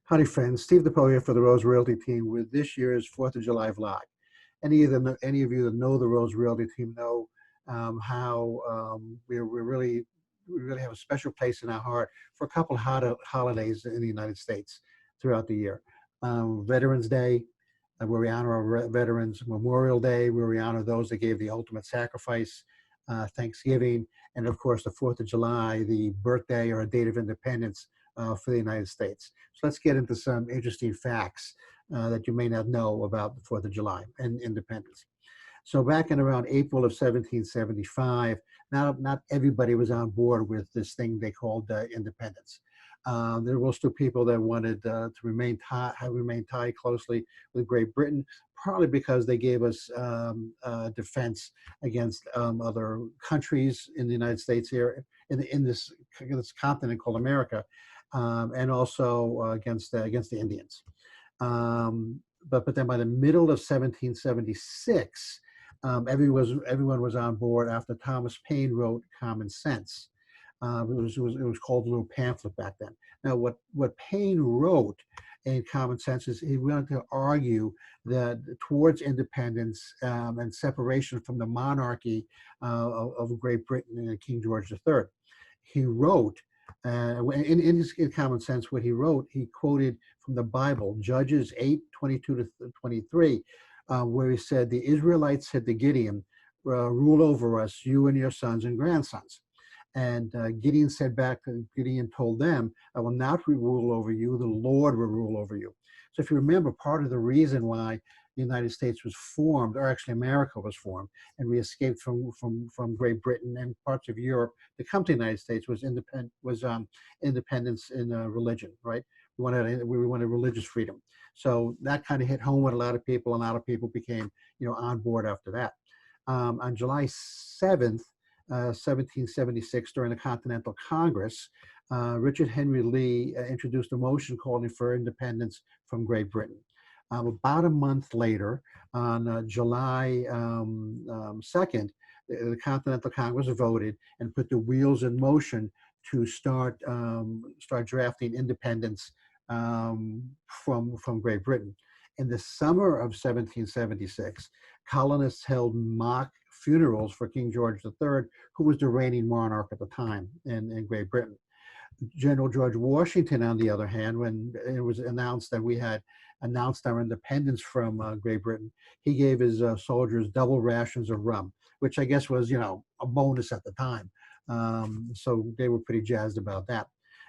Howdy, friends. Steve DePoe here for the Rose Realty team with this year's 4th of July vlog. Any of you that know the Rose Realty team know how we really have a special place in our heart for a couple of holidays in the United States throughout the year. Veterans Day, where we honor our veterans; Memorial Day, where we honor those that gave the ultimate sacrifice; Thanksgiving, and of course the 4th of July, the birthday or a date of independence for the United States. So let's get into some interesting facts that you may not know about the 4th of July and independence. So back in around April of 1775, not everybody was on board with this thing they called independence. There were still people that wanted to remain tied closely with Great Britain, partly because they gave us defense against other countries in the United States here, in this continent called America, and also against the Indians. But then by the middle of 1776, everyone was on board after Thomas Paine wrote Common Sense. It was called a little pamphlet back then. Now, what Paine wrote in Common Sense is he wanted to argue that towards independence and separation from the monarchy of Great Britain and King George III. He wrote, in Common Sense, what he wrote, he quoted from the Bible, Judges 8:22 to 23, where he said, "The Israelites said to Gideon, rule over us, you and your sons and grandsons." And Gideon said back, Gideon told them, "I will not rule over you, the Lord will rule over you." So if you remember, part of the reason why the United States was formed, or actually America was formed, and we escaped from Great Britain and parts of Europe to come to the United States was independence in religion, right? We wanted religious freedom. So that kind of hit home with a lot of people, and a lot of people became, on board after that. On July 7th, 1776, during the Continental Congress, Richard Henry Lee introduced a motion calling for independence from Great Britain. About a month later, on July 2nd, the Continental Congress voted and put the wheels in motion to start drafting independence from Great Britain. In the summer of 1776, colonists held mock funerals for King George III, who was the reigning monarch at the time in Great Britain. General George Washington, on the other hand, when it was announced that we had announced our independence from Great Britain, he gave his soldiers double rations of rum, which I guess was, a bonus at the time. So they were pretty jazzed about that.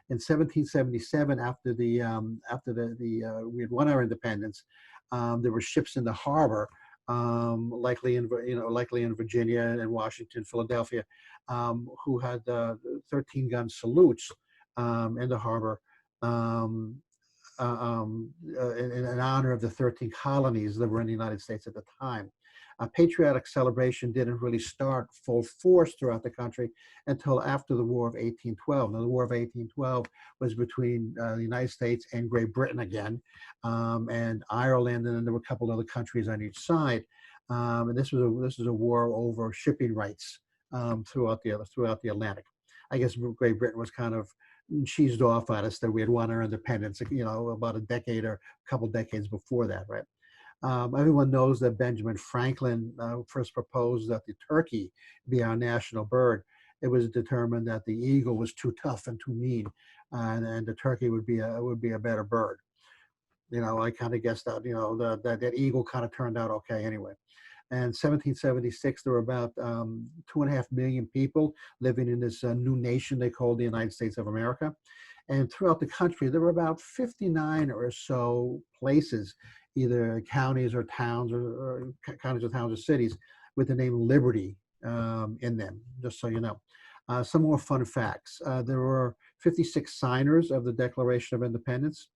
In 1777, after we had won our independence, there were ships in the harbor, likely in Virginia and Washington, Philadelphia, who had 13-gun salutes in the harbor in honor of the 13 colonies that were in the United States at the time. Patriotic celebration didn't really start full force throughout the country until after the War of 1812. Now, the War of 1812 was between the United States and Great Britain again, and Ireland, and then there were a couple other countries on each side. And this was a war over shipping rights throughout the Atlantic. I guess Great Britain was kind of cheesed off at us that we had won our independence, about a decade or a couple decades before that, right? Everyone knows that Benjamin Franklin first proposed that the turkey be our national bird. It was determined that the eagle was too tough and too mean, and the turkey would be a better bird. I kind of guessed that. That eagle kind of turned out okay anyway. And 1776, there were about 2.5 million people living in this new nation they called the United States of America. And throughout the country, there were about 59 or so places, either counties or towns or counties or towns or cities, with the name Liberty in them, just so you know. Some more fun facts. There were 56 signers of the Declaration of Independence.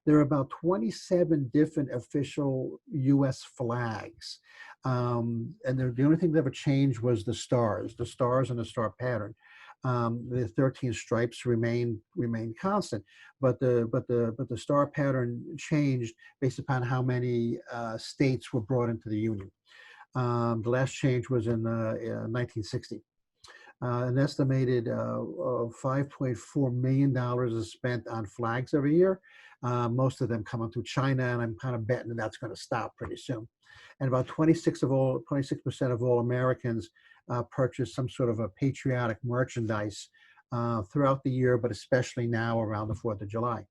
There are about 27 different official U.S. flags. And the only thing that ever changed was the stars and the star pattern. The 13 stripes remain constant, but the star pattern changed based upon how many states were brought into the Union. The last change was in 1960. An estimated $5.4 million is spent on flags every year. Most of them coming through China, and I'm kind of betting that that's going to stop pretty soon. And about 26% of all Americans purchase some sort of a patriotic merchandise throughout the year, but especially now around the 4th of July.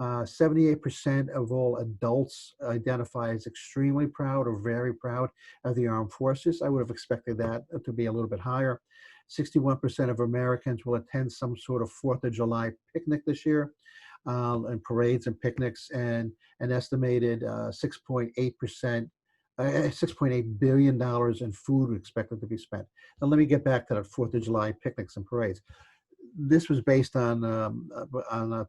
78% of all adults identify as extremely proud or very proud of the armed forces. I would have expected that to be a little bit higher. 61% of Americans will attend some sort of 4th of July picnic this year, and parades and picnics, and an estimated 6.8%. $6.8 billion in food expected to be spent. Now, let me get back to that 4th of July picnics and parades. This was based on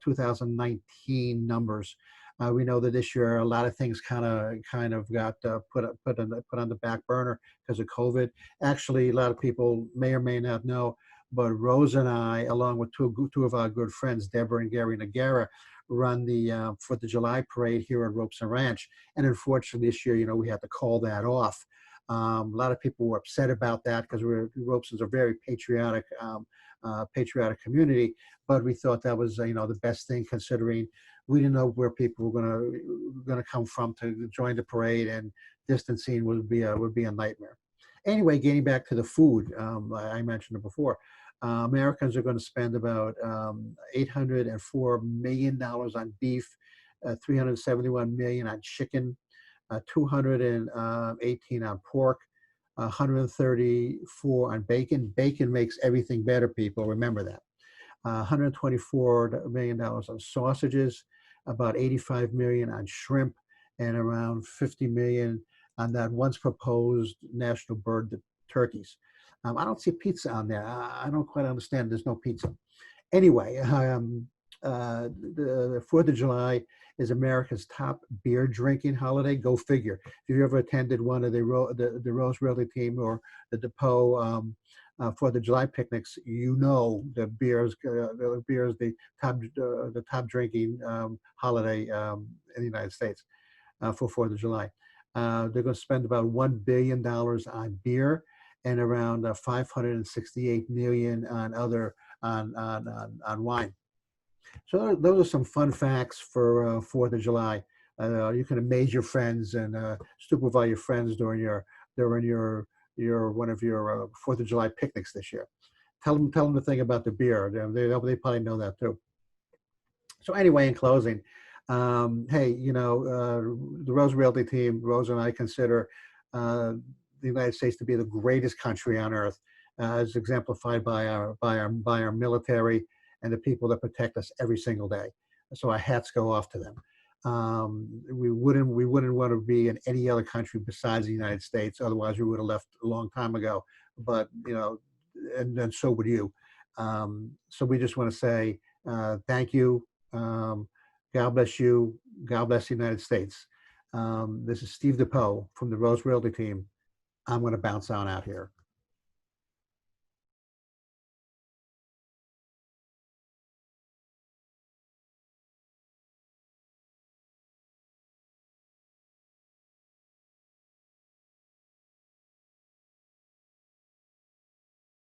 2019 numbers. We know that this year a lot of things kind of got put on the back burner because of COVID. Actually, a lot of people may or may not know, but Rose and I, along with two of our good friends, Deborah and Gary Nagara, run the 4th of July parade here at Ropes and Ranch. And unfortunately, this year, we had to call that off. A lot of people were upset about that because Ropes is a very patriotic community, but we thought that was the best thing, considering we didn't know where people were going to come from to join the parade, and distancing would be a nightmare. Anyway, getting back to the food, I mentioned it before. Americans are going to spend about $804 million on beef, 371 million on chicken, 218 on pork, 134 on bacon. Bacon makes everything better, people. Remember that. $124 million on sausages, about 85 million on shrimp, and around 50 million on that once proposed national bird, the turkeys. I don't see pizza on there. I don't quite understand. There's no pizza. Anyway, the 4th of July is America's top beer drinking holiday. Go figure. If you've ever attended one of the Rose Realty Team or the Depot 4th of July picnics, the beer is the top drinking holiday in the United States for 4th of July. They're going to spend about $1 billion on beer and around 568 million on wine. So those are some fun facts for 4th of July. You can amaze your friends and stupefy your friends during your one of your 4th of July picnics this year. Tell them the thing about the beer. They probably know that too. So anyway, in closing, hey, the Rose Realty Team, Rose and I consider the United States to be the greatest country on earth, as exemplified by our military and the people that protect us every single day. So our hats go off to them. We wouldn't want to be in any other country besides the United States. Otherwise, we would have left a long time ago. But and so would you. So we just want to say thank you. God bless you. God bless the United States. This is Steve DePoe from the Rose Realty Team. I'm going to bounce on out here.